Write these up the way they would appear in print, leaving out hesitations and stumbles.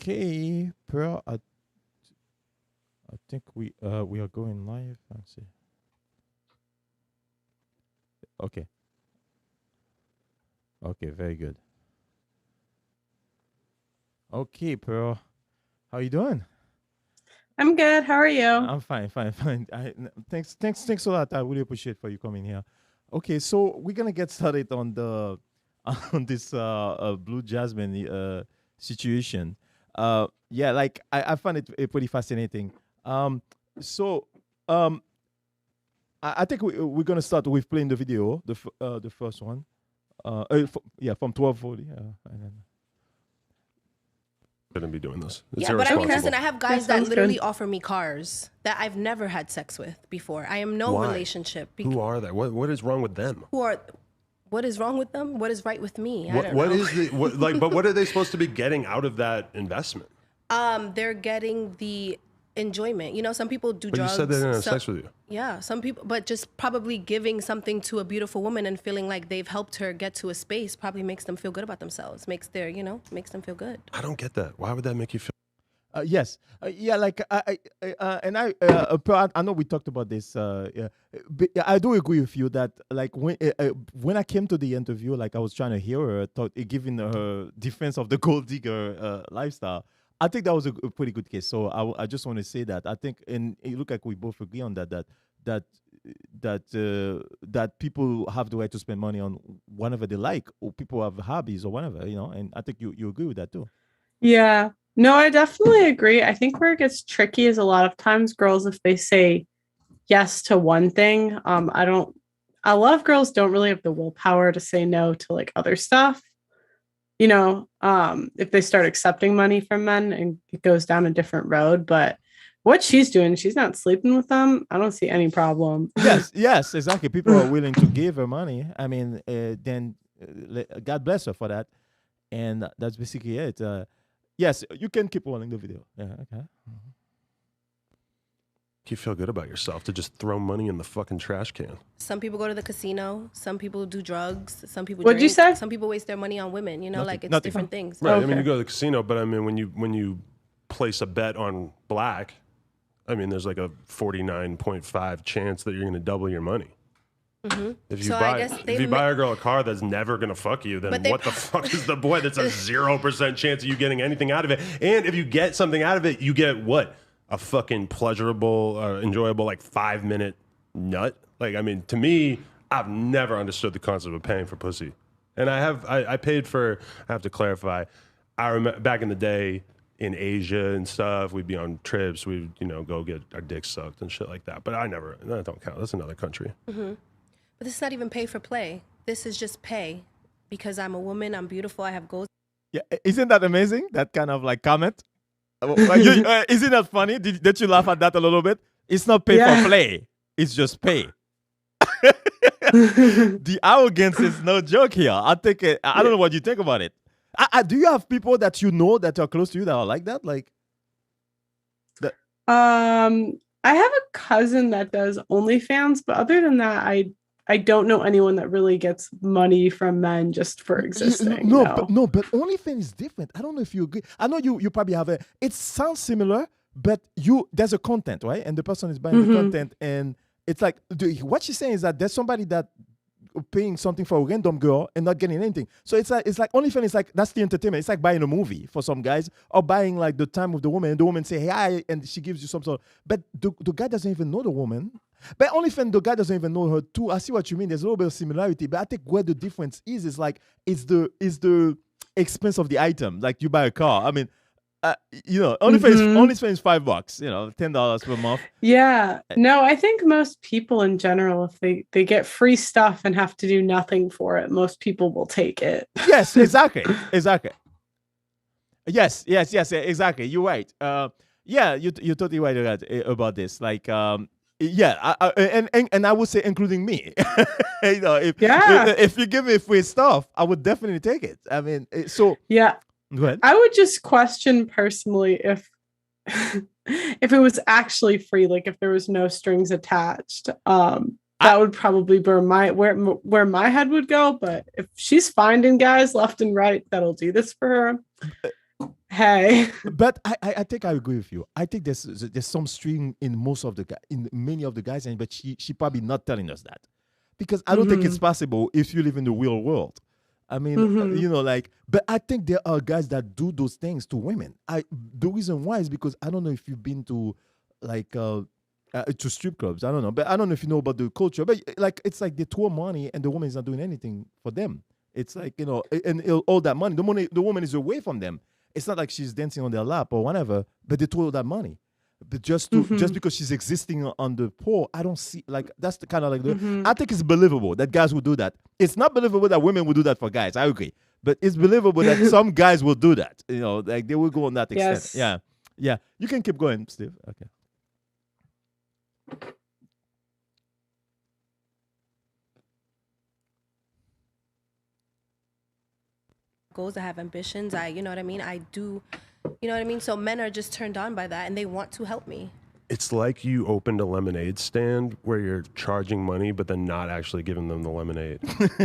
Okay, Pearl. I think we are going live. Let's see. Okay. Okay. Very good. Okay, Pearl. How you doing? I'm good. How are you? I'm fine, fine, fine. Thanks a lot. I really appreciate for you coming here. Okay, so we're gonna get started on the on this Blue Jasmine situation. Yeah, like I find it pretty fascinating. Um, so um, I think we're gonna start with playing the video, the first one. Yeah, from 12:40. And then Shouldn't be doing this. It's Yeah, but I mean, irresponsible. listen, I have That guys that sounds literally good. offer me cars that I've never had sex with before. I am no Why? relationship. Who are they? What is wrong with them? Who are? What is wrong with them? What is right with me? I don't What know. is the like? But what are they supposed to be getting out of that investment? They're getting the enjoyment. You know, some people do But drugs. you said they didn't have some- sex with you. Yeah, some people, but just probably giving something to a beautiful woman and feeling like they've helped her get to a space probably makes them feel good about themselves. Makes them feel good. I don't get that. Why would that make you feel? Yes, yeah, like I know we talked about this. Yeah, but yeah, I do agree with you that like when I came to the interview, like I was trying to hear her talk, giving her defense of the gold digger lifestyle. I think that was a pretty good case. So I just want to say that I think, and it look like we both agree on that that people have the right to spend money on whatever they like, or people have hobbies or whatever, and I think you agree with that too. Yeah. No, I definitely agree. I think where it gets tricky is a lot of times girls, if they say yes to one thing, a lot of girls don't really have the willpower to say no to like other stuff. If they start accepting money from men and it goes down a different road. But what she's doing, she's not sleeping with them. I don't see any problem. Yes, yes, exactly. People are willing to give her money. I mean, then God bless her for that. And that's basically it. Yes, you can keep rolling the video. Yeah, okay. You feel good about yourself to just throw money in the fucking trash can. Some people go to the casino. Some people do drugs. Some people What'd you drink. say? Some people waste their money on women. Nothing, Like it's nothing. different things. Right. I mean, Okay. you go to the casino, but I mean, when you place a bet on black, I mean, there's like a 49.5 chance that you're going to double your money. If you So I buy guess they if you buy a girl a car that's never gonna fuck you, then But they- what the fuck is the point? That's a 0% chance of you getting anything out of it. And if you get something out of it, you get what? A fucking pleasurable, enjoyable, like 5-minute nut. Like, I mean, to me, I've never understood the concept of paying for pussy. And I paid for. I have to clarify. I remember back in the day in Asia and stuff, we'd be on trips. We'd go get our dicks sucked and shit like that. But that don't count. That's another country. But this is not even pay for play. This is just pay because I'm a woman. I'm beautiful. I have goals. Yeah, isn't that amazing? That kind of like comment. Isn't that funny? Did you laugh at that a little bit? It's not pay Yeah. for play. It's just pay. The arrogance is no joke here. I think I don't know what you think about it. Do you have people that you know that are close to you that are like that? Like, I have a cousin that does OnlyFans, but other than that, I don't know anyone that really gets money from men just for existing. No, but OnlyFans is different. I don't know if you agree. I know you probably have it sounds similar, but there's a content, right? And the person is buying the content, and it's like what she's saying is that there's somebody that paying something for a random girl and not getting anything. So it's like OnlyFans is like that's the entertainment. It's like buying a movie for some guys or buying like the time with the woman and the woman say hey hi and she gives you some sort of, but the guy doesn't even know the woman. But OnlyFans, the guy doesn't even know her too. I see what you mean. There's a little bit of similarity, but I think where the difference is like is the expense of the item. Like you buy a car. I mean, OnlyFans is $5, $10 per month. Yeah. No, I think most people in general, if they get free stuff and have to do nothing for it, most people will take it. Yes, exactly. Yes, exactly. You're right. Yeah, you're totally right about this. Like, yeah, and I would say including me. If you give me free stuff, I would definitely take it. I mean, so yeah. Go ahead. I would just question personally if if it was actually free, like if there was no strings attached. That would probably burn where my head would go. But if she's finding guys left and right that'll do this for her, Hey. But I think I agree with you. I think there's some string in most of the in many of the guys, and but she probably not telling us that because I don't think it's possible if you live in the real world. I mean, but I think there are guys that do those things to women. The reason why is because I don't know if you've been to like to strip clubs. I don't know, but I don't know if you know about the culture. But like it's like they throw money and the woman is not doing anything for them. It's like and all that money, the woman is away from them. It's not like she's dancing on their lap or whatever, but they throw that money. But just because she's existing on the pole, I don't see like that's the kind of like I think it's believable that guys will do that. It's not believable that women will do that for guys. I agree, but it's believable that some guys will do that. Like they will go on that extent. Yes. Yeah. You can keep going, Steve. Okay. Goals, I have ambitions. You know what I mean? I do, you know what I mean? So men are just turned on by that and they want to help me. It's like you opened a lemonade stand where you're charging money, but then not actually giving them the lemonade.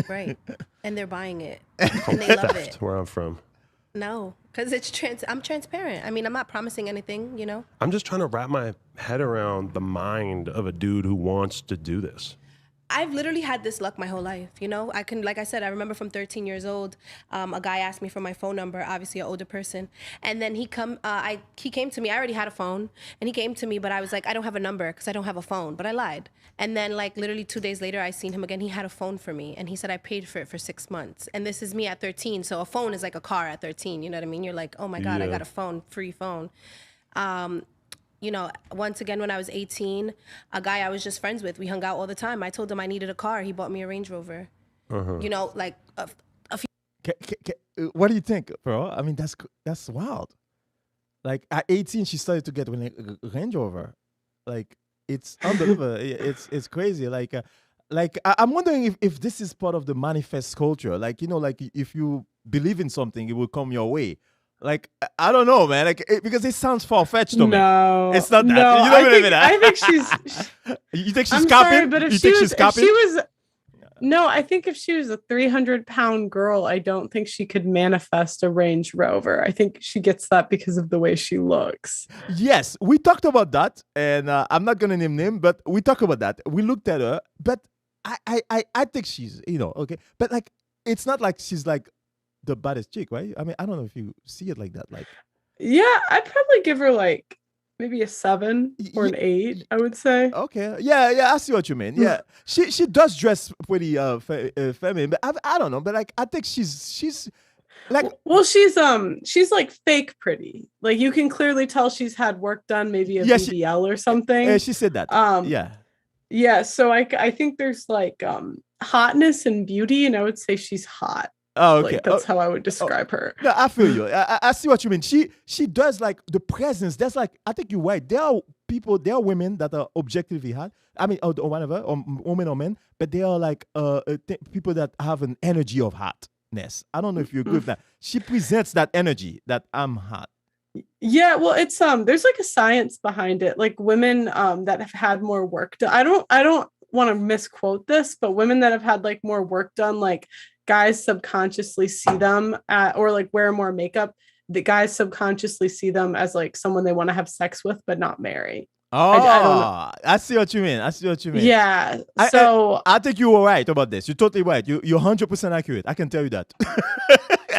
Right. And they're buying it. And they love it. Where I'm from. No, because I'm transparent. I mean, I'm not promising anything, I'm just trying to wrap my head around the mind of a dude who wants to do this. I've literally had this luck my whole life, I can, like I said, I remember from 13 years old, a guy asked me for my phone number, obviously an older person, and then he came to me. I already had a phone, and he came to me, but I was like, I don't have a number because I don't have a phone, but I lied. And then like literally 2 days later, I seen him again. He had a phone for me, and he said I paid for it for 6 months. And this is me at 13, so a phone is like a car at 13. You know what I mean? You're like, oh my God, I got a phone, free phone. Once again, when I was 18, a guy I was just friends with, we hung out all the time. I told him I needed a car. He bought me a Range Rover. Like a few. What do you think, bro? I mean, that's wild. Like at 18, she started to get a Range Rover. Like it's unbelievable. It's crazy. Like I'm wondering if this is part of the manifest culture. Like like if you believe in something, it will come your way. Like I don't know, man. Like because it sounds far fetched to me. No, it's not that. No, You don't believe in that. I think she's. You think she's I'm copying? sorry, but if you she think was, she's copying? no, I think if she was a 300-pound girl, I don't think she could manifest a Range Rover. I think she gets that because of the way she looks. Yes, we talked about that, and I'm not gonna name, but we talked about that. We looked at her, but I think she's okay, but like it's not like she's like the baddest chick, right? I mean, I don't know if you see it like that. Like, yeah, I'd probably give her like maybe a 7 or an 8. I would say. Okay, yeah, I see what you mean. Yeah, she does dress pretty feminine, but I don't know, but like I think she's like, well, she's like fake pretty. Like you can clearly tell she's had work done, maybe a BBL or something. She said that. Yeah. So I think there's like hotness and beauty, and I would say she's hot. Oh, okay. Like, that's how I would describe her. No, I feel you. I see what you mean. She does like the presence. That's like, I think you're right. There are women that are objectively hot. I mean, or whatever, or women or men, but they are like people that have an energy of hotness. I don't know if you agree with that. She presents that energy that I'm hot. Yeah, well, it's there's like a science behind it. Like women that have had more work done. I don't want to misquote this, but women that have had like more work done, like guys subconsciously see them or like wear more makeup. The guys subconsciously see them as like someone they want to have sex with, but not marry. Oh, I see what you mean. Yeah. I think you were right about this. You're totally right. You're 100% accurate. I can tell you that.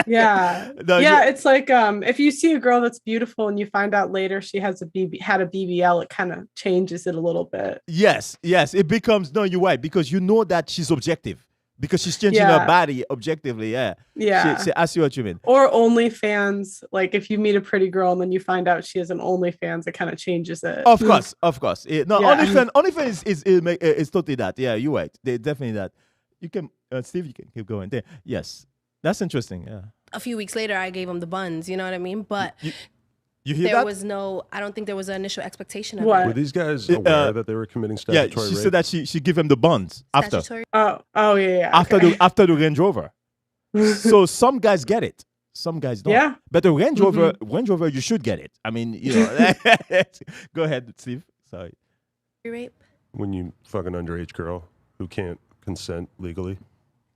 Yeah. It's like if you see a girl that's beautiful and you find out later she has had a BBL, it kind of changes it a little bit. Yes. It becomes, no, you're right, because you know that she's objective. Because she's changing her body objectively, yeah. I see what you mean. Or OnlyFans, like if you meet a pretty girl and then you find out she has an OnlyFans, it kind of changes it. Of course. OnlyFans is totally that. Yeah, you're right. They definitely that. You can, Steve, you can keep going there. Yes, that's interesting. Yeah. A few weeks later, I gave him the buns. You know what I mean? But you hear there that? was no. I don't think there was an initial expectation of What? it. Were these guys aware that they were committing statutory she rape? said that she give him the buns after. Oh yeah. After the Range Rover. So some guys get it, some guys don't. Yeah. But the Range Rover, you should get it. I mean, Go ahead, Steve. Sorry. Rape. When you fuck an underage girl who can't consent legally.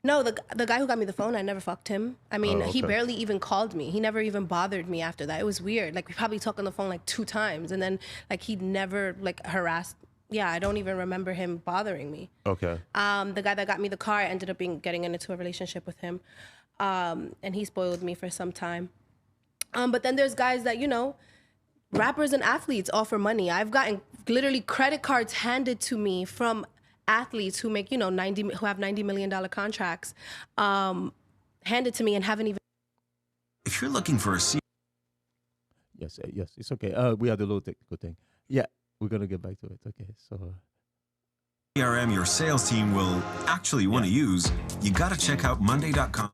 No, the guy who got me the phone, I never fucked him. I mean, he okay. barely even called me. He never even bothered me after that. It was weird. Like we probably talked on the phone like 2 times, and then like he never like harassed. Yeah, I don't even remember him bothering me. Okay. The guy that got me the car, I ended up getting into a relationship with him, and he spoiled me for some time. But then there's guys that, you know, rappers and athletes offer money. I've gotten literally credit cards handed to me from athletes who make, you know, who have $90 million contracts, handed to me and haven't even. If you're looking for a Yes, it's okay. We had a little technical thing. Yeah, we're gonna get back to it. Okay, so CRM your sales team will actually want to use, you got to check out Monday.com.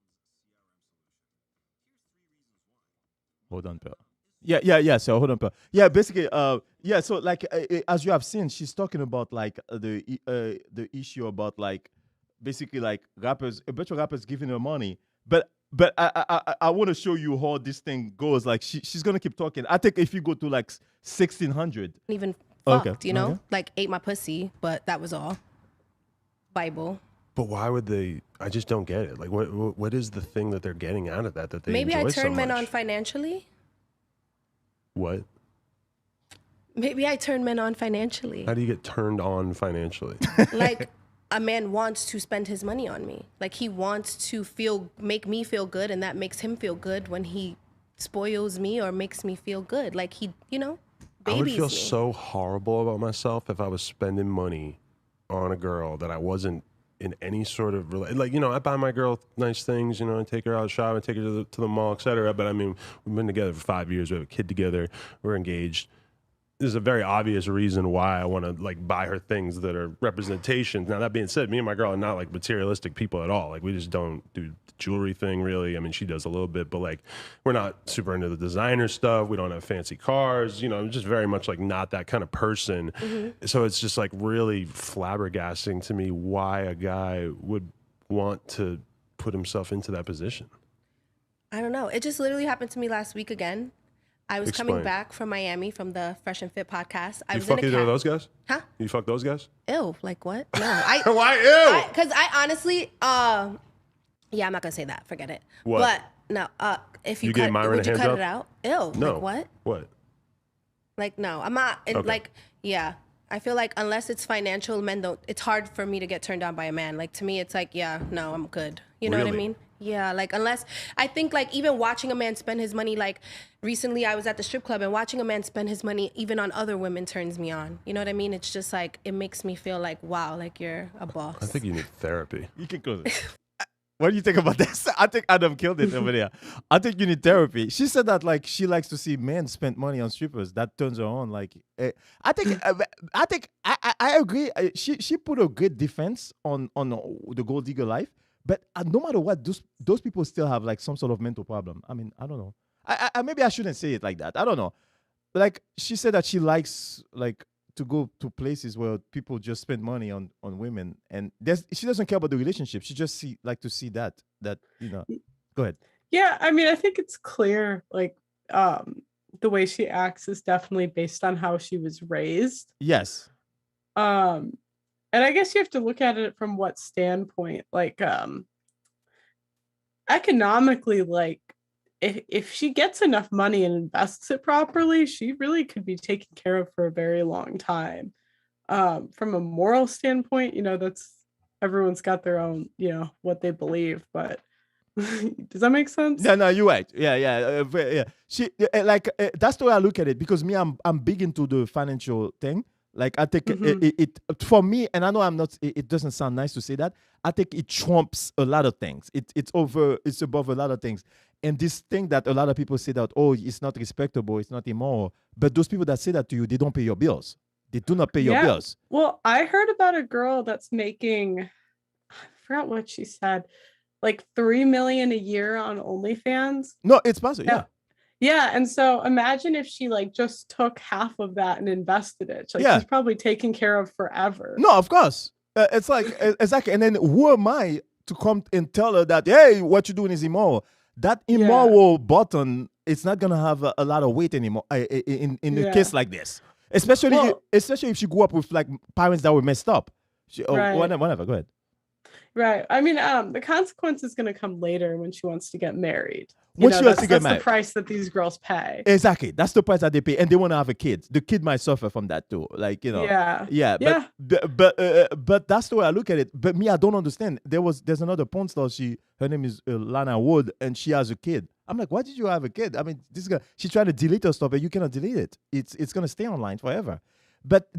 hold on, Pearl. Yeah. So hold on, Pearl. Yeah, basically, yeah. So like, as you have seen, she's talking about like the issue about like basically like rappers, a bunch of rappers giving her money, but I want to show you how this thing goes. Like she's gonna keep talking. I think if you go to like 1600, even Okay, fucked, you know, okay. like ate my pussy, but that was all. Bible. But why would they? I just don't get it. Like, what is the thing that they're getting out of that they Maybe I enjoy so turn men much? on financially. What? Maybe I turn men on financially. How do you get turned on financially? Like a man wants to spend his money on me. Like he wants to make me feel good, and that makes him feel good when he spoils me or makes me feel good. Like he, you know, I would babies feel me. so horrible about myself if I was spending money on a girl that I wasn't in any sort of like, you know, I buy my girl nice things, you know, and take her out shopping, take her to the mall, etc. But I mean, we've been together for 5 years. We have a kid together. We're engaged. There's a very obvious reason why I want to like buy her things that are representations. Now that being said, me and my girl are not like materialistic people at all. Like we just don't do the jewelry thing really. I mean, she does a little bit, but like we're not super into the designer stuff. We don't have fancy cars. You know, I'm just very much like not that kind of person. Mm-hmm. So it's just like really flabbergasting to me why a guy would want to put himself into that position. I don't know. It just literally happened to me last week again. I was coming Explain. back from Miami from the Fresh and Fit podcast. I You was in fuck a either of cab. those guys? Huh? You fuck those guys? Ew. Like what? No. Why ew? Because I honestly, yeah, I'm not gonna say that. Forget it. What? But no, if you, You gave cut, Myron a would you hand cut job? it out? Ew. No. Like what? What? Like no, I'm not. Okay. Like yeah, I feel like unless it's financial, men don't. It's hard for me to get turned on by a man. Like to me, it's like yeah, no, I'm good. You know what I Really? mean? Yeah, like unless I think like even watching a man spend his money, like recently I was at the strip club and watching a man spend his money even on other women turns me on. You know what I mean? It's just like it makes me feel like wow, like you're a boss. I think you need therapy. you can close it. What do you think about this? I think Adam killed it over there. I think you need therapy. She said that like she likes to see men spend money on strippers. That turns her on. Like I think I agree. She put a good defense on the gold digger life. But no matter what, those people still have like some sort of mental problem. I mean, I don't know. I maybe I shouldn't say it like that. I don't know. But like she said that she likes like to go to places where people just spend money on women, and she doesn't care about the relationship. She just like to see that you know. Go ahead. Yeah, I mean, I think it's clear, like, the way she acts is definitely based on how she was raised. Yes. And I guess you have to look at it from what standpoint, like, economically, like, if she gets enough money and invests it properly, she really could be taken care of for a very long time. From a moral standpoint, you know, everyone's got their own, you know, what they believe, but does that make sense? No, you're right. Yeah. She that's the way I look at it, because me, I'm big into the financial thing. Like I think it for me, and I know I'm not. It doesn't sound nice to say that. I think it trumps a lot of things. It's above a lot of things. And this thing that a lot of people say that it's not respectable, it's not immoral. But those people that say that to you, they don't pay your bills. They do not pay your bills. Well, I heard about a girl that's making, I forgot what she said, like $3 million a year on OnlyFans. No, it's possible. Yeah. Yeah, and so imagine if she like just took half of that and invested it. Like she's probably taken care of forever. No, of course. It's like exactly. And then who am I to come and tell her that hey, what you're doing is immoral? That immoral button, it's not gonna have a lot of weight anymore in a case like this. Especially if she grew up with like parents that were messed up. Right. Whatever. Go ahead. Right. I mean, the consequence is going to come later when she wants to get married. When she wants to get That's married. the price that these girls pay. Exactly. That's the price that they pay. And they want to have a kid. The kid might suffer from that too. Like, Yeah. Yeah. Yeah. But that's the way I look at it. But me, I don't understand. There's another porn star. Her name is Lana Wood, and she has a kid. I'm like, why did you have a kid? I mean, this girl, she's trying to delete her stuff, but you cannot delete it. It's gonna stay online forever. But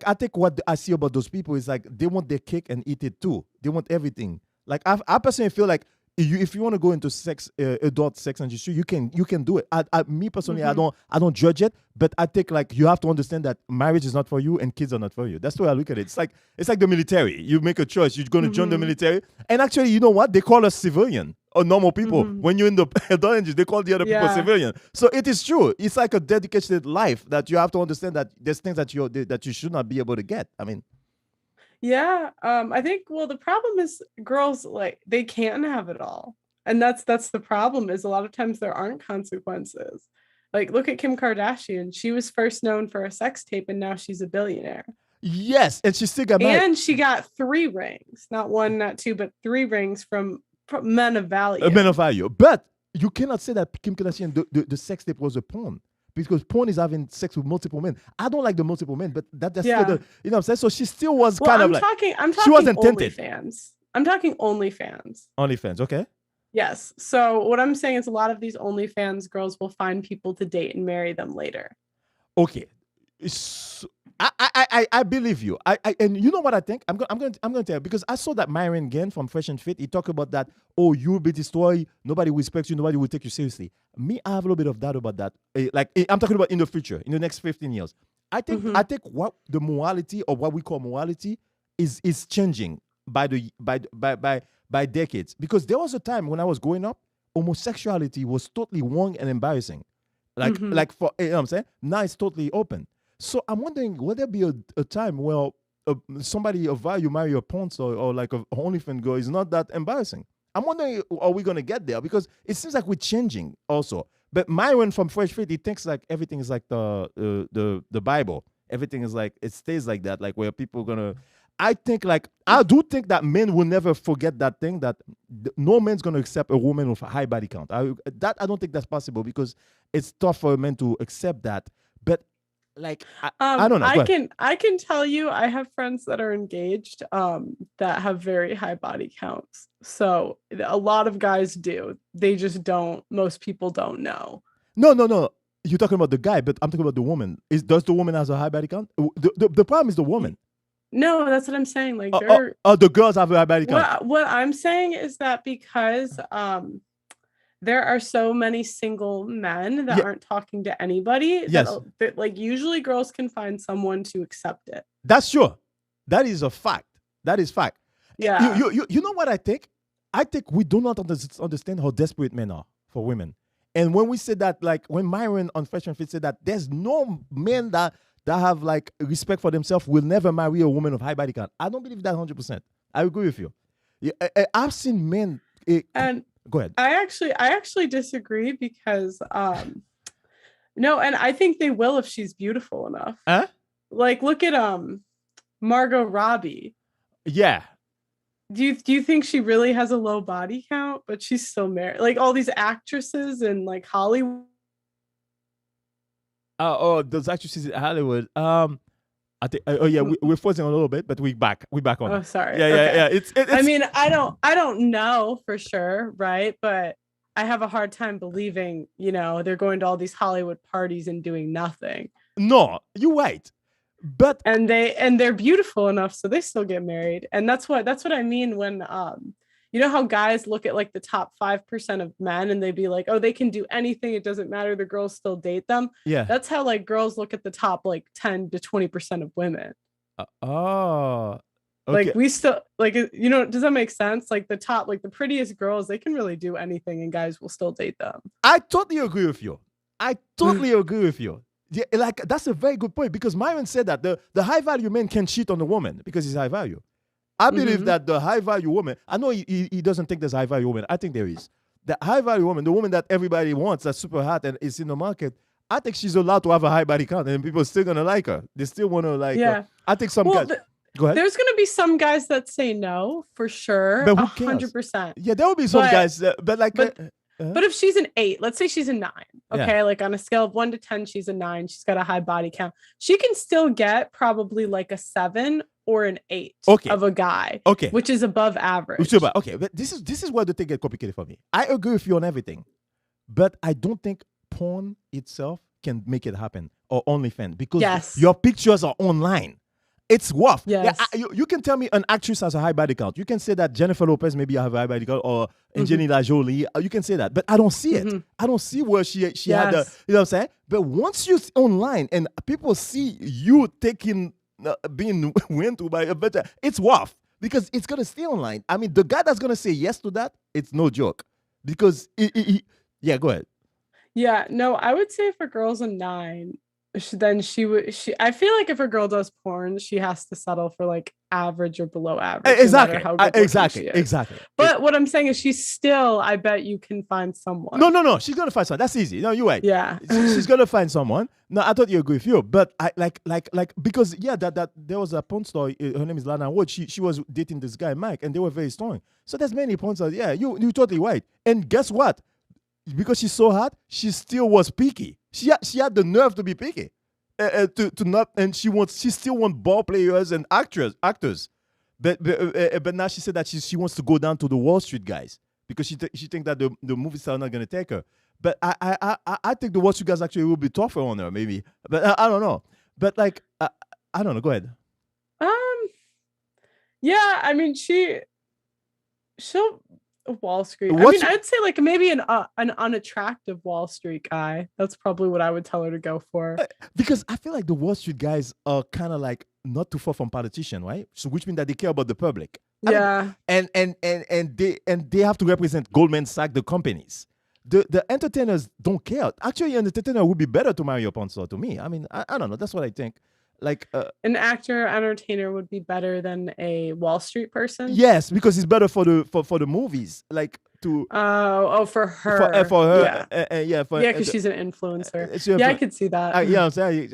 I think what I see about those people is like they want their cake and eat it too. They want everything. Like I personally feel like if you want to go into sex, adult sex industry, you can do it. Me personally, I don't judge it, but I think like you have to understand that marriage is not for you and kids are not for you. That's the way I look at it. It's like the military. You make a choice. You're going to join the military, and actually, you know what? They call us civilian or normal people. When you're in the adult industry, they call the other people civilian. So it is true. It's like a dedicated life that you have to understand that there's things that you should not be able to get. I mean. Yeah, I think the problem is girls like they can have it all. And that's the problem is a lot of times there aren't consequences. Like look at Kim Kardashian. She was first known for a sex tape and now she's a billionaire. Yes, and she still got married. And she got 3 rings, not 1, not 2, but 3 rings from men of value. Men of value. But you cannot say that Kim Kardashian the sex tape was a porn. Because porn is having sex with multiple men. I don't like the multiple men, but that's still the, you know what I'm saying? So she still was kind of like I'm talking she wasn't tinted. OnlyFans. I'm talking OnlyFans. OnlyFans, okay. Yes. So what I'm saying is a lot of these OnlyFans girls will find people to date and marry them later. Okay. I believe you. And you know what I think? I'm going to tell you because I saw that Myron Gann from Fresh and Fit. He talked about that. Oh, you'll be destroyed. Nobody will respect you. Nobody will take you seriously. Me, I have a little bit of doubt about that. I'm talking about in the future, in the next 15 years. I think what the morality or what we call morality is changing by decades. Because there was a time when I was growing up, homosexuality was totally wrong and embarrassing. Like for you know what I'm saying? Now it's totally open. So I'm wondering, will there be a time where somebody of value marry a porn star or like a OnlyFans girl is not that embarrassing? I'm wondering, are we going to get there? Because it seems like we're changing also. But Myron from Fresh Fit, he thinks like everything is like the Bible. Everything is like, it stays like that, like where people are going to... I do think that men will never forget that thing, that no man's going to accept a woman with a high body count. I don't think that's possible because it's tough for a man to accept that. But like I don't know. I can tell you I have friends that are engaged that have very high body counts. So a lot of guys do. They just don't. Most people don't know. No. You're talking about the guy, but I'm talking about the woman. Does the woman has a high body count? The problem is the woman. No, that's what I'm saying. Like the girls have a high body count. What I'm saying is that because there are so many single men that aren't talking to anybody. Yes. That like usually girls can find someone to accept it. That's sure. That is a fact. That is fact. Yeah. You know what I think? I think we do not understand how desperate men are for women. And when we say that, like when Myron on Fresh and Fit said that there's no men that have like respect for themselves will never marry a woman of high body count. I don't believe that 100%. I agree with you. I've seen men. And go ahead. I actually disagree because no, and I think they will if she's beautiful enough. Huh? Like look at Margot Robbie. Yeah. Do you think she really has a low body count, but she's still married? Like all these actresses in like Hollywood. Those actresses in Hollywood. I think. We're frozen a little bit, but we're back. We're back on. Oh, sorry. Yeah. It's I mean, I don't know for sure, right? But I have a hard time believing, they're going to all these Hollywood parties and doing nothing. No, you're right. But they're beautiful enough, so they still get married, and that's what I mean when you know how guys look at like the top 5% of men and they'd be like, oh, they can do anything, it doesn't matter, the girls still date them. Yeah, that's how like girls look at the top like 10 to 20% of women. Okay. Like we still like, does that make sense? Like the top, like the prettiest girls, they can really do anything and guys will still date them. I totally agree with you. Yeah, like that's a very good point because Myron said that the high value man can cheat on the woman because he's high value. I believe that the high value woman, I know he doesn't think there's high value woman. I think there is. The high value woman, the woman that everybody wants, that's super hot and is in the market, I think she's allowed to have a high body count and people are still going to like her. They still want to like her. I think some guys. Go ahead. There's gonna be some guys that say no for sure. But who cares? 100%. Yeah, there will be some guys, but like. But if she's an 8, let's say she's a 9, okay, Yeah. like on a scale of 1 to 10, she's a 9. She's got a high body count. She can still get probably like a 7 or an 8 of a guy, which is above average. Okay, but this is where the thing gets complicated for me. I agree with you on everything, but I don't think porn itself can make it happen or OnlyFans because your pictures are online. It's rough. Yes. Yeah, you can tell me an actress has a high body count. You can say that Jennifer Lopez maybe have a high body count or Angelina Jolie. You can say that, but I don't see it. I don't see where she had the, you know what I'm saying? But once you're online and people see you taking, being went to by a better, it's rough because it's going to stay online. I mean, the guy that's going to say yes to that, it's no joke because, yeah, go ahead. Yeah, no, I would say if a girl's a 9, then I feel like if a girl does porn, she has to settle for like average or below average. Exactly. No matter how Exactly. But what I'm saying is she's still, I bet you can find someone. No. She's gonna find someone. That's easy. No, you're right. Yeah. She's gonna find someone. No, I thought you agree with you. But I like because that there was a porn star, her name is Lana Wood. She was dating this guy, Mike, and they were very strong. So there's many porn stars. Yeah, you're totally right. And guess what? Because she's so hot, she still was picky. She had the nerve to be picky, to not, and she still wants ball players and actors. But now she said that she wants to go down to the Wall Street guys because she thinks that the movie stars are not gonna take her. But I think the Wall Street guys actually will be tougher on her maybe. But I don't know. But like I don't know. Go ahead. Yeah, I mean she'll. Wall Street. I'd say like maybe an unattractive Wall Street guy. That's probably what I would tell her to go for. Because I feel like the Wall Street guys are kind of like not too far from politicians, right? So which means that they care about the public. Yeah. And they have to represent Goldman Sachs, the companies. The entertainers don't care. Actually, an entertainer would be better to marry a porn star to me. I mean, I don't know. That's what I think. Like an actor, entertainer would be better than a Wall Street person. Yes, because it's better for the movies, like to. For her. For her, yeah. Because she's an influencer. I could see that. Yeah, I'm saying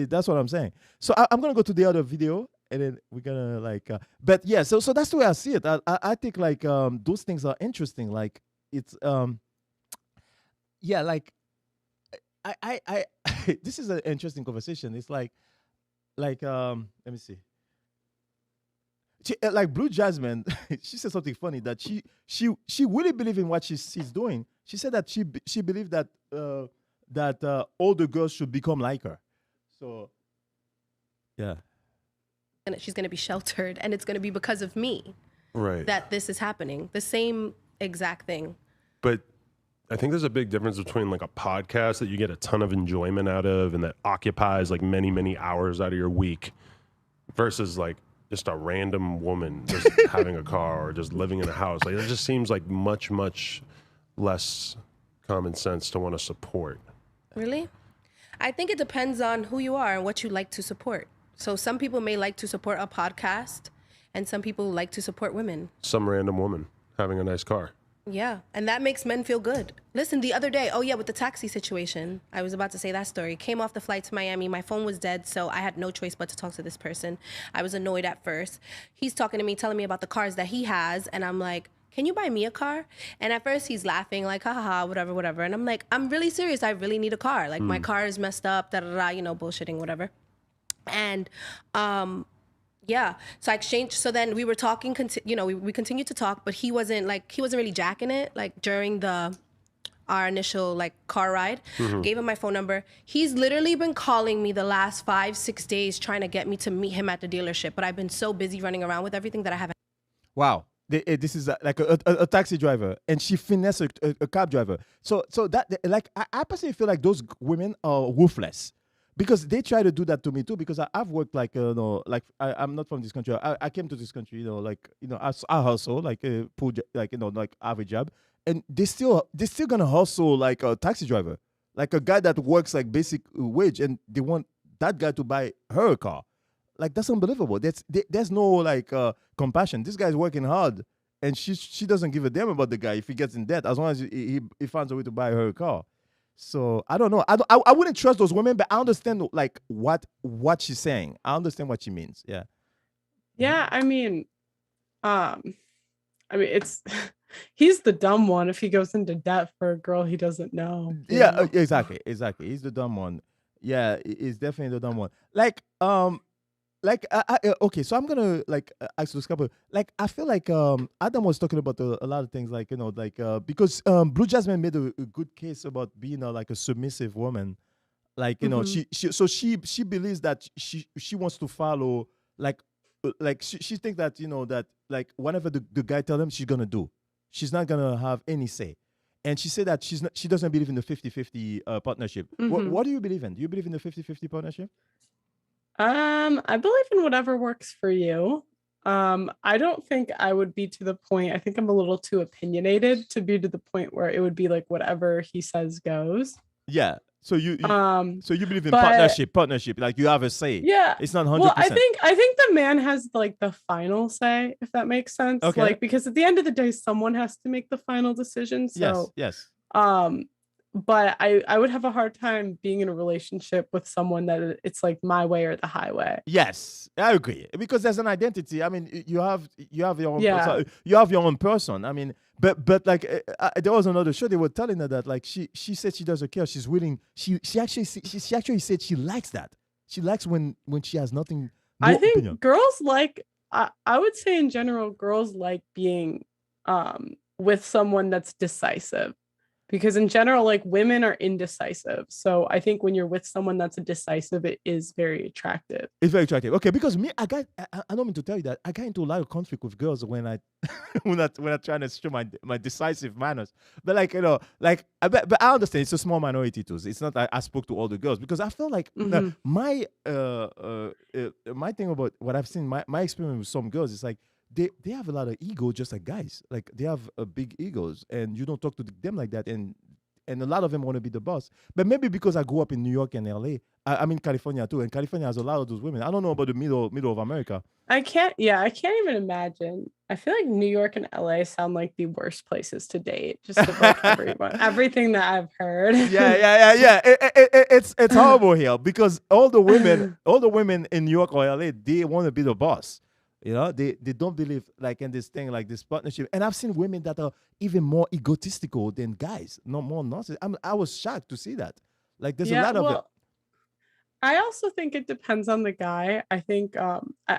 that's what I'm saying. So I'm gonna go to the other video, and then we're gonna like. But yeah, so that's the way I see it. I think like those things are interesting. Like it's yeah, like I this is an interesting conversation. It's like let me see. Like BluJasmin, she said something funny that she really believed in what she's doing. She said that she believed that all the girls should become like her. So yeah. And she's going to be sheltered, and it's going to be because of me. Right. That this is happening. The same exact thing. But I think there's a big difference between like a podcast that you get a ton of enjoyment out of and that occupies like many, many hours out of your week versus like just a random woman just having a car or just living in a house. Like it just seems like much, much less common sense to want to support. Really? I think it depends on who you are and what you like to support. So some people may like to support a podcast and some people like to support women. Some random woman having a nice car. Yeah, and that makes men feel good. Listen, the other day, with the taxi situation, I was about to say that story. Came off the flight to Miami. My phone was dead, so I had no choice but to talk to this person. I was annoyed at first. He's talking to me, telling me about the cars that he has, and I'm like, can you buy me a car? And at first he's laughing, like, ha ha ha, whatever. And I'm like, I'm really serious. I really need a car. Like, my car is messed up, bullshitting, whatever. And, yeah, so I exchanged. So then we were talking, we continued to talk, but he wasn't really jacking it, like during our initial like car ride. Gave him my phone number. He's literally been calling me the last 5-6 days trying to get me to meet him at the dealership, but I've been so busy running around with everything that I haven't. Wow. This is like a taxi driver, and she finessed a cab driver. So that like I personally feel like those women are ruthless. Because they try to do that to me too. Because I've worked like I'm not from this country. I came to this country, I hustle like like average job, and they still gonna hustle like a taxi driver, like a guy that works like basic wage, and they want that guy to buy her a car. Like that's unbelievable. There's no like compassion. This guy's working hard, and she doesn't give a damn about the guy if he gets in debt, as long as he finds a way to buy her a car. So I don't know. I wouldn't trust those women, but I understand like what she's saying. I understand what she means. Yeah. Yeah, it's he's the dumb one if he goes into debt for a girl he doesn't know. Yeah, exactly. He's the dumb one. Yeah, he's definitely the dumb one. Okay, so I'm gonna ask this couple. Like, I feel like Adam was talking about a lot of things, like because BluJasmin made a good case about being like a submissive woman. Like she believes that she wants to follow she thinks that that like whatever the guy tell them she's gonna do. She's not gonna have any say. And she said that she doesn't believe in the 50-50 partnership. What do you believe in? Do you believe in the 50-50 partnership? I believe in whatever works for you. I don't think I would be to the point. I think I'm a little too opinionated to be to the point where it would be like whatever he says goes. Yeah. So you believe in but partnership, like you have a say. yeah, It's not 100%. well, I think the man has like the final say, if that makes sense. Okay. Like, because at the end of the day, someone has to make the final decision. So yes. But I would have a hard time being in a relationship with someone that it's like my way or the highway. Yes, I agree, because there's an identity. I mean, you have your own you have your own person. I mean, but like there was another show, they were telling her that like she said she doesn't care. She's willing. She actually said she likes that. She likes when she has nothing. No I think opinion. girls like I would say in general, girls like being with someone that's decisive. Because in general, like women are indecisive. So I think when you're with someone that's decisive, it is very attractive. It's very attractive. Okay, because me, I don't mean to tell you that I got into a lot of conflict with girls when I when I trying to show my decisive manners. But like but I understand it's a small minority too. It's not like I spoke to all the girls, because I feel like my thing about what I've seen, my experience with some girls is like they have a lot of ego, just like guys. Like they have big egos, and you don't talk to them like that. And a lot of them want to be the boss. But maybe because I grew up in New York and LA, I'm in California too, and California has a lot of those women. I don't know about the middle of America. I can't even imagine. I feel like New York and LA sound like the worst places to date. Just of like everything that I've heard. Yeah. It's horrible here, because all the women in New York or LA, they want to be the boss. They don't believe like in this thing, like this partnership. And I've seen women that are even more egotistical than guys, no more nonsense. I was shocked to see that. Like there's a lot of it. I also think it depends on the guy. I think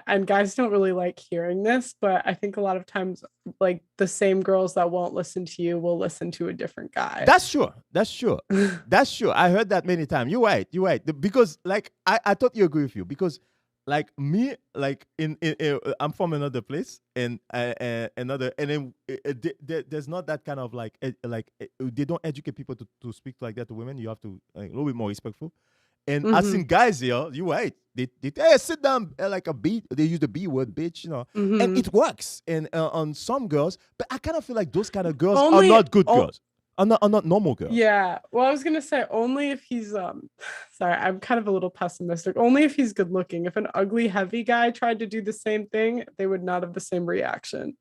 and guys don't really like hearing this, but I think a lot of times like the same girls that won't listen to you will listen to a different guy. That's true. That's true. I heard that many times. You're right. Because like I totally agree with you, because like me, like in I'm from another place, and another, and then there's not that kind of like they don't educate people to speak like that to women. You have to like, a little bit more respectful. And I've seen guys here. You're right. They sit down like a B. They use the B word, bitch. And it works. And on some girls, but I kind of feel like those kind of girls are not good girls. Are not normal girls. Yeah. Well, I was gonna say only if he's sorry, I'm kind of a little pessimistic. Only if he's good looking. If an ugly, heavy guy tried to do the same thing, they would not have the same reaction.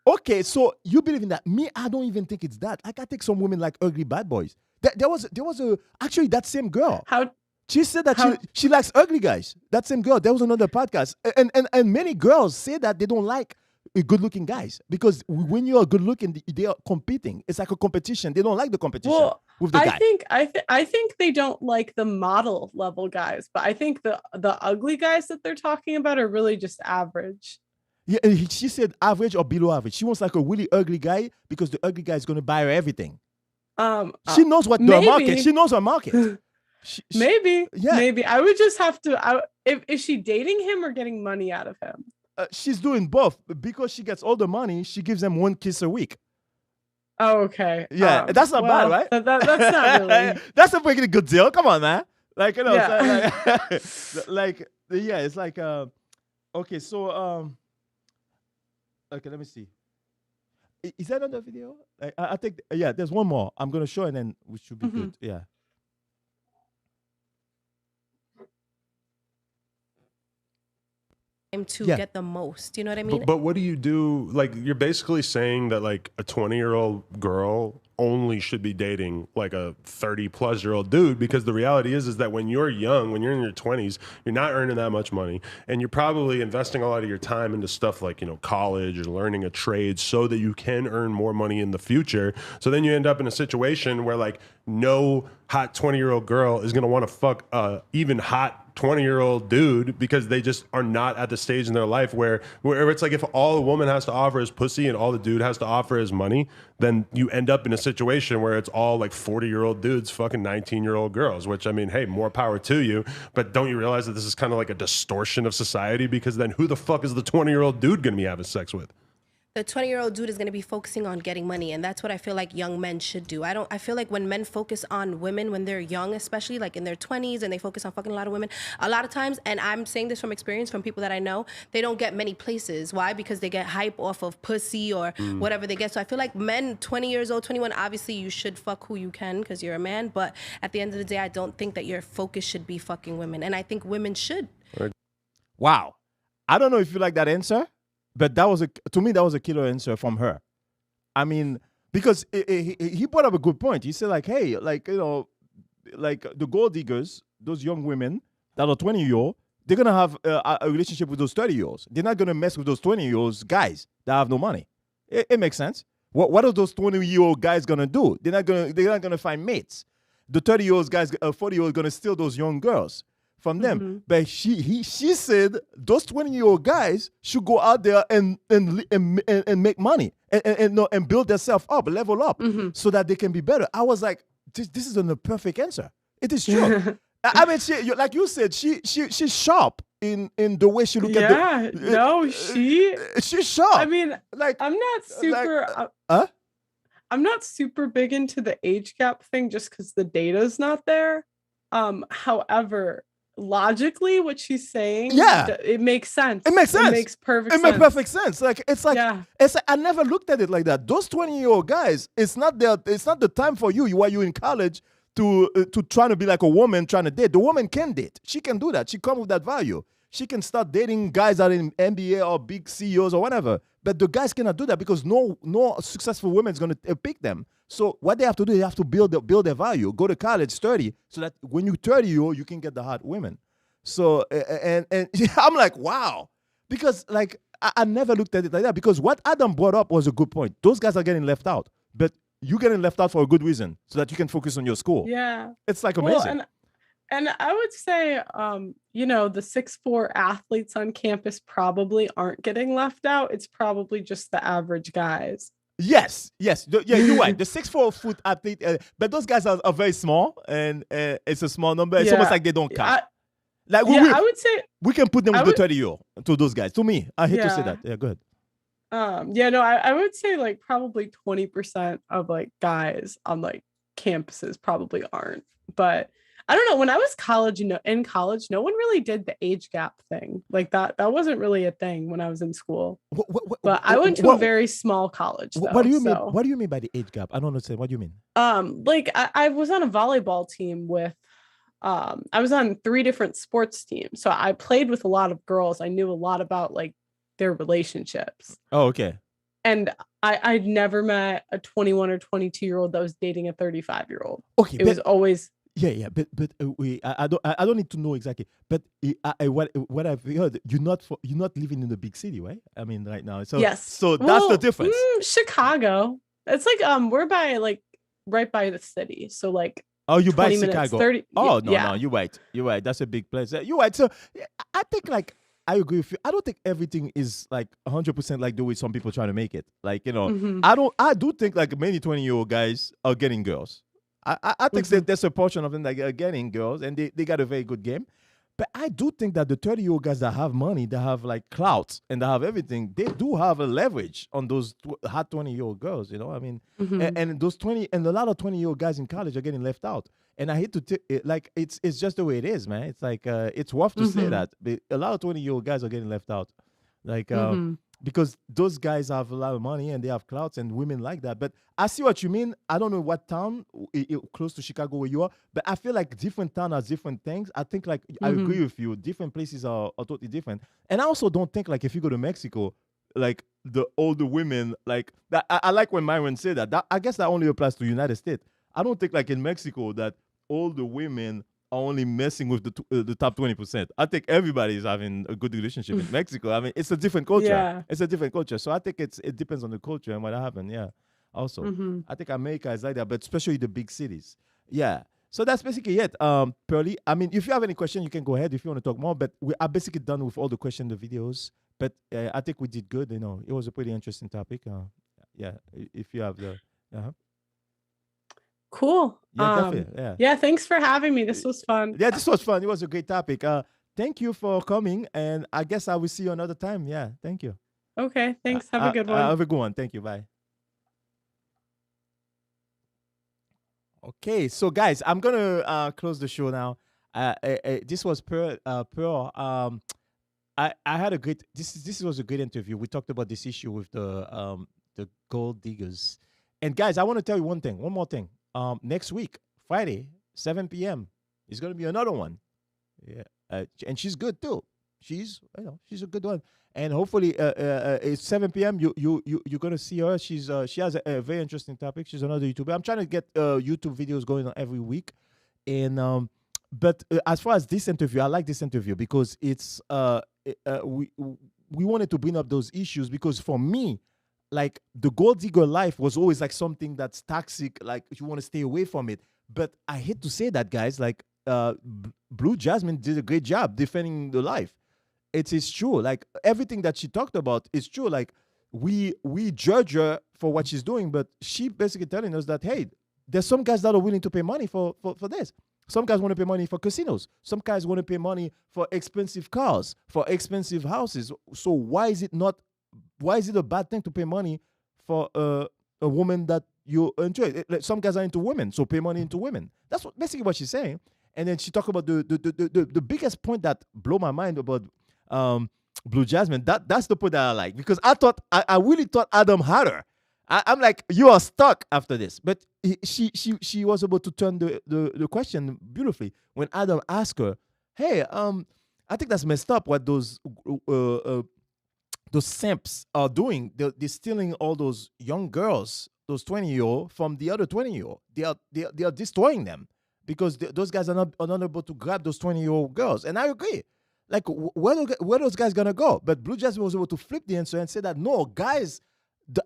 Okay, so you believe in that. Me, I don't even think it's that. Like I take some women like ugly bad boys. There was actually that same girl. She said that she likes ugly guys. That same girl. There was another podcast. And many girls say that they don't like good-looking guys, because when you are good-looking, they are competing. It's like a competition. They don't like the competition with the guy. I think they don't like the model level guys, but I think the ugly guys that they're talking about are really just average. Yeah, she said average or below average. She wants like a really ugly guy, because the ugly guy is going to buy her everything. She knows what the market. She knows her market. Maybe. I would just have to. Is she dating him or getting money out of him? She's doing both, because she gets all the money. She gives them one kiss a week. Oh, okay. Yeah, that's not bad, right? That's not really. That's a pretty good deal. Come on, man. Like Yeah. like it's like okay. So okay, let me see. Is that another video? I think there's one more. I'm gonna show, and then we should be good. Yeah. to Yeah. get the most. You know what I mean? But what do you do? Like, you're basically saying that like a 20-year-old girl only should be dating like a 30-plus-year-old dude, because the reality is that when you're young, when you're in your 20s, you're not earning that much money, and you're probably investing a lot of your time into stuff like, you know, college or learning a trade so that you can earn more money in the future. So then you end up in a situation where like no hot 20-year-old girl is going to want to fuck a even hot 20-year-old dude, because they just are not at the stage in their life where it's like if all the woman has to offer is pussy and all the dude has to offer is money, then you end up in a situation where it's all like 40-year-old dudes fucking 19-year-old girls, which, I mean, hey, more power to you, but don't you realize that this is kind of like a distortion of society? Because then who the fuck is the 20-year-old dude going to be having sex with? The 20-year-old dude is going to be focusing on getting money, and that's what I feel like young men should do. I feel like when men focus on women when they're young, especially like in their 20s, and they focus on fucking a lot of women, a lot of times, and I'm saying this from experience from people that I know, they don't get many places. Why? Because they get hype off of pussy or whatever they get. So I feel like men 20 years old, 21, obviously you should fuck who you can because you're a man, but at the end of the day, I don't think that your focus should be fucking women, and I think women should. Wow. I don't know if you like that answer, but to me, that was a killer answer from her. I mean, because he brought up a good point. He said like, hey, like, you know, like the gold diggers, those young women that are 20-year-old, they're going to have a relationship with those 30-year-olds. They're not going to mess with those 20-year-olds guys that have no money. It makes sense. What are those 20-year-old guys going to do? They're not going to find mates. The 30-year-old guys, 40-year-old going to steal those young girls from them. But she said those 20-year-old guys should go out there and make money and build themselves up, level up, so that they can be better. I was like, this is the perfect answer. It is true. I mean, like you said, she's sharp in the way she look at she's sharp. I mean, like I'm not super I'm not super big into the age gap thing just because the data's not there. However, logically what she's saying, it makes sense. It makes sense. It makes perfect sense. It makes perfect sense. Like it's like I never looked at it like that. Those 20-year-old guys, it's not the time for you while you're in college to trying to be like a woman trying to date. The woman can date. She can do that. She come with that value. She can start dating guys that are in NBA or big CEOs or whatever. But the guys cannot do that because no successful woman is going to pick them. So what they have to do, they have to build their value. Go to college, study, so that when you're 30, you can get the hot women. So and I'm like, wow, because like I never looked at it like that. Because what Adam brought up was a good point. Those guys are getting left out, but you're getting left out for a good reason, so that you can focus on your school. Yeah, it's like amazing. Well, and I would say, you know, the 6'4" athletes on campus probably aren't getting left out. It's probably just the average guys. Yes, yeah, you're right. The 6'4" athlete, but those guys are very small, and it's a small number. It's almost like they don't count. I would say we can put them with the 30-year-old to those guys. To me, I hate to say that. Yeah, go ahead. I would say like probably 20% of like guys on like campuses probably aren't, but I don't know. When I was in college, no one really did the age gap thing like that. That wasn't really a thing when I was in school. But I went to a very small college. Though, what do you mean? What do you mean by the age gap? I don't understand. What do you mean? Like I was on a volleyball team with, I was on 3 different sports teams. So I played with a lot of girls. I knew a lot about like their relationships. Oh, okay. And I'd never met a 21 or 22-year-old that was dating a 35-year-old. Okay, it was always. Yeah, but I don't need to know exactly. But what I've heard, you're not living in the big city, right? I mean, right now. So yes. So that's the difference. Chicago. It's like we're by like right by the city. So like. Oh, you by Chicago? 30, no, you're right. You're right. That's a big place. You're right. So I think like I agree with you. I don't think everything is like 100% like the way some people try to make it. Like, you know, I do think like many 20-year-old guys are getting girls. I think there's a portion of them that are getting girls, and they got a very good game. But I do think that the 30-year-old guys that have money, that have like clout, and that have everything, they do have a leverage on those hot 20-year-old girls. You know, I mean, and those 20 and a lot of 20-year-old guys in college are getting left out. And I hate to like it's just the way it is, man. It's like it's rough to say that, but a lot of 20-year-old guys are getting left out. Like because those guys have a lot of money and they have clouds and women like that. But I see what you mean. I don't know what town close to Chicago where you are, but I feel like different town has different things. I think like I agree with you. Different places are totally different. And I also don't think like if you go to Mexico, like the older women like that. I like when Myron said that. I guess that only applies to United States. I don't think like in Mexico that older women are only messing with the top 20%. I think everybody is having a good relationship in Mexico. I mean, it's a different culture. Yeah. It's a different culture. So I think it depends on the culture and what happened. Yeah. Also, I think America is like that, but especially the big cities. Yeah. So that's basically it. Pearly, I mean, if you have any question, you can go ahead if you want to talk more. But we are basically done with all the questions, the videos. But I think we did good. You know, it was a pretty interesting topic. Yeah. If you have the. Cool. Yeah, definitely. Yeah. Yeah, thanks for having me. This was fun. Yeah, this was fun. It was a great topic. Thank you for coming, and I guess I will see you another time. Yeah, thank you. Okay, thanks. Have a good one. Have a good one. Thank you. Bye. Okay, so guys, I'm gonna close the show now. This was Pearl. I had a great. This was a great interview. We talked about this issue with the gold diggers, and guys, I want to tell you one more thing. Next week, Friday, 7 p.m. is gonna be another one. Yeah, and she's good too. She's a good one. And hopefully, it's 7 p.m. You're gonna see her. She has a very interesting topic. She's another YouTuber. I'm trying to get YouTube videos going on every week, and but as far as this interview, I like this interview because it's we wanted to bring up those issues because for me, like the gold digger life was always like something that's toxic, like you want to stay away from it. But I hate to say that, guys, like BluJasmin did a great job defending the life. It's true. Like everything that she talked about is true. Like we judge her for what she's doing, but she basically telling us that, hey, there's some guys that are willing to pay money for this. Some guys want to pay money for casinos. Some guys want to pay money for expensive cars, for expensive houses. So why is it a bad thing to pay money for a woman that you enjoy? Like some guys are into women, so pay money into women. That's basically what she's saying. And then she talked about the biggest point that blew my mind about BluJasmin. That's the point that I like because I really thought Adam had her. I'm like, you are stuck after this. But she was able to turn the question beautifully when Adam asked her, hey, I think that's messed up what those simps are doing. They're stealing all those young girls, those 20-year-old from the other 20-year-old. They are destroying them because those guys are not able to grab those 20-year-old girls. And I agree. Like, where those guys gonna go? But BluJasmin was able to flip the answer and say that, no, guys,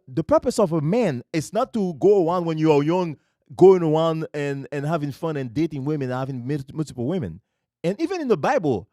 the purpose of a man is not to go around when you are young, going around and having fun and dating women and having multiple women. And even in the Bible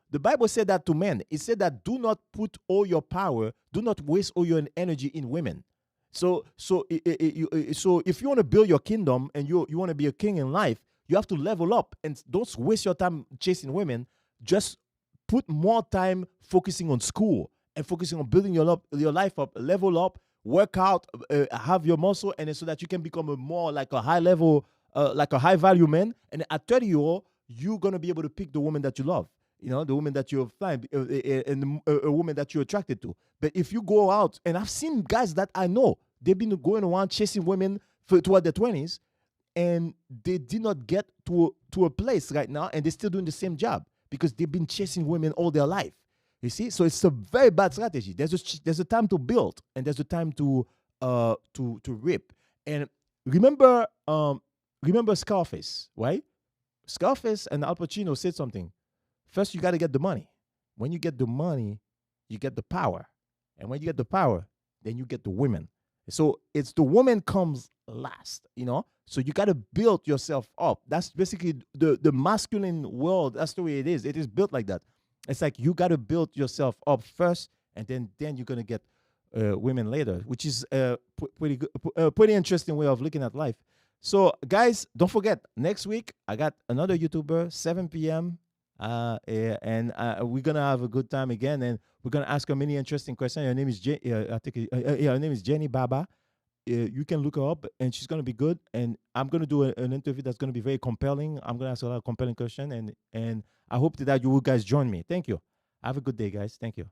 said that to men. It said that do not put all your power, do not waste all your energy in women. So if you want to build your kingdom and you want to be a king in life, you have to level up and don't waste your time chasing women. Just put more time focusing on school and focusing on building your life up, level up, work out, have your muscle, and so that you can become a more like a high level, like a high value man. And at 30-year-old, you're gonna be able to pick the woman that you love, the woman that you're fine, and a woman that you're attracted to. But if you go out, and I've seen guys that I know, they've been going around chasing women toward their 20s, and they did not get to a place right now, and they're still doing the same job because they've been chasing women all their life. You see, so it's a very bad strategy. There's a time to build, and there's a time to rip. And remember Scarface, right? Scarface and Al Pacino said something. First, you got to get the money. When you get the money, you get the power, and when you get the power, then you get the women. So it's the woman comes last, So you got to build yourself up. That's basically the masculine world. That's the way it is. It is built like that. It's like you got to build yourself up first, and then you're gonna get women later, which is a pretty interesting way of looking at life. So, guys, don't forget next week I got another YouTuber, 7 p.m. And we're gonna have a good time again, and we're gonna ask her many interesting questions. Her name is her name is Jenny Baba. You can look her up, and she's gonna be good. And I'm gonna do an interview that's gonna be very compelling. I'm gonna ask a lot of compelling questions, and I hope that you guys join me. Thank you. Have a good day, guys. Thank you.